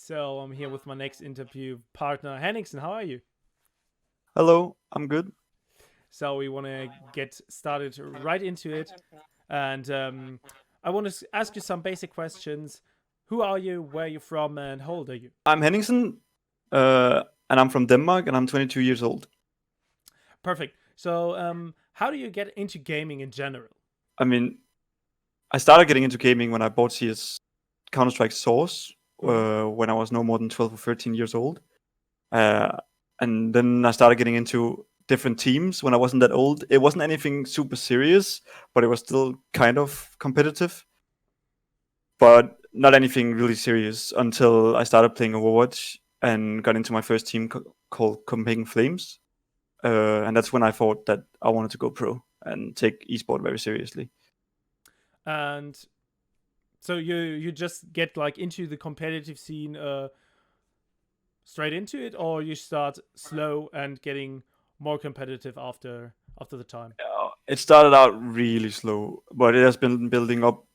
So I'm here with my next interview partner, Henningsen. How are you? Hello, I'm good. So we want to get started right into it, and I want to ask you some basic questions. Who are you? Where are you from? And how old are you? I'm Henningsen, and I'm from Denmark, and I'm 22 years old. Perfect. So how do you get into gaming in general? I mean, I started getting into gaming when I bought CS Counter Strike Source Mhm. when I was no more than 12 or 13 years old, uh, and then I started getting into different teams when I wasn't that old. It wasn't anything super serious, but it was still kind of competitive, but not anything really serious until I started playing Overwatch and got into my first team called Copenhagen Flames. And that's when I thought that I wanted to go pro and take esport very seriously. And so you just get like into the competitive scene straight into it, or you start slow and getting more competitive after the time. It started out really slow, but it has been building up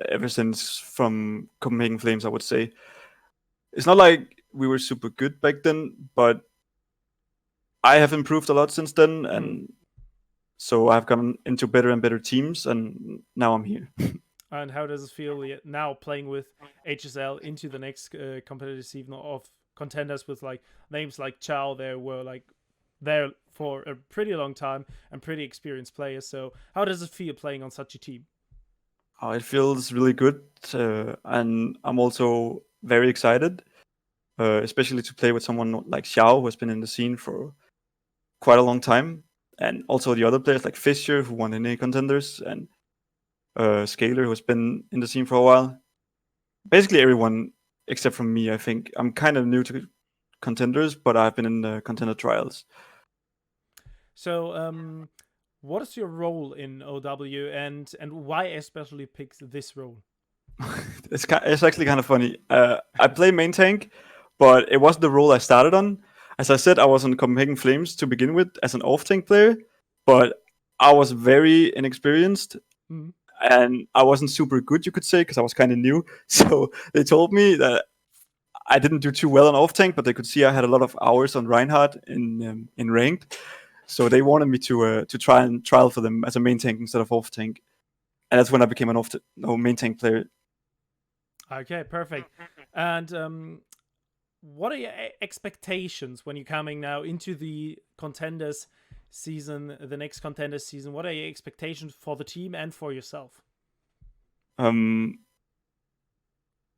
ever since from Copenhagen Flames, I would say. It's not like we were super good back then, but I have improved a lot since then, Mhm. and so I've gone into better and better teams, and now I'm here. And how does it feel now playing with HSL into the next competitive season of contenders with like names like Chow? They were like there for a pretty long time and pretty experienced players. So how does it feel playing on such a team? It feels really good, and I'm also very excited, especially to play with someone like Xiao, who has been in the scene for quite a long time, and also the other players like Fisher, who won any contenders, and Scaler, who has been in the scene for a while. Basically, everyone except from me. I think I'm kind of new to contenders, but I've been in the contender trials. So what is your role in OW and why especially pick this role? It's actually kind of funny. I play main tank, but it wasn't the role I started on. As I said, I was on Copenhagen Flames to begin with as an off tank player, but I was very inexperienced Mhm. and I wasn't super good, you could say, because I was kind of new. So they told me that I didn't do too well on off tank, but they could see I had a lot of hours on Reinhardt in ranked. So they wanted me to try and trial for them as a main tank instead of off tank, and that's when I became an main tank player. Okay, perfect. And what are your expectations when you're coming now into the contenders season, the next contenders season? What are your expectations for the team and for yourself? Um,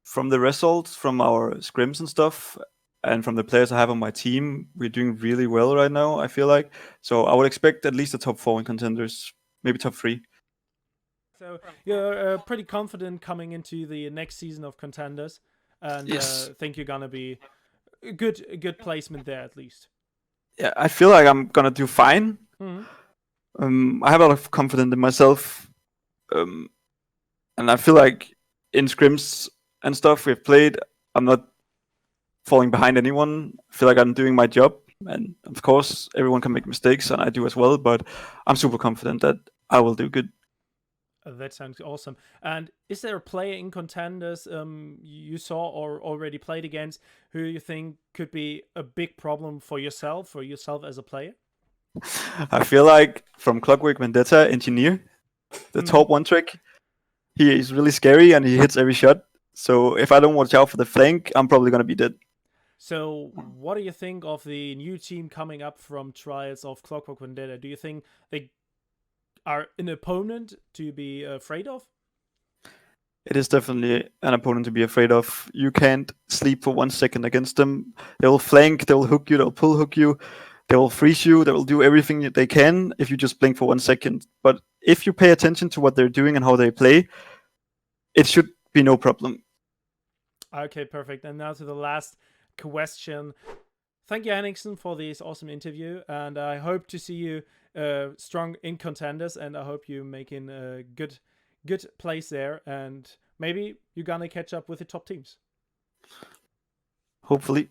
from the results from our scrims and stuff, and from the players I have on my team, we're doing really well right now. I feel like so I would expect at least a top 4 in contenders, maybe top 3. So you're pretty confident coming into the next season of contenders, and Yes. think you're gonna be a good placement there at least. Yeah, I feel like I'm gonna do fine. Mm-hmm. I have a lot of confidence in myself, um, and I feel like in scrims and stuff we've played, I'm not falling behind anyone. I feel like I'm doing my job, and of course, everyone can make mistakes, and I do as well. But I'm super confident that I will do good. That sounds awesome. And is there a player in contenders you saw or already played against who you think could be a big problem for yourself as a player? I feel like from Clockwork Vendetta, Engineer, the Hmm. top one trick, he is really scary and he hits every shot. So if I don't watch out for the flank, I'm probably gonna be dead. So, what do you think of the new team coming up from trials of Clockwork Vendetta? Do you think they are an opponent to be afraid of? It is definitely an opponent to be afraid of. You can't sleep for 1 second against them. They will flank, they will hook you, they'll pull hook you, they will freeze you, they will do everything that they can if you just blink for 1 second. But if you pay attention to what they're doing and how they play, it should be no problem. Okay, perfect. And now to the last question. Thank you, Henningsen, for this awesome interview, and I hope to see you strong in contenders, and I hope you making a good place there, and maybe you're gonna catch up with the top teams. Hopefully.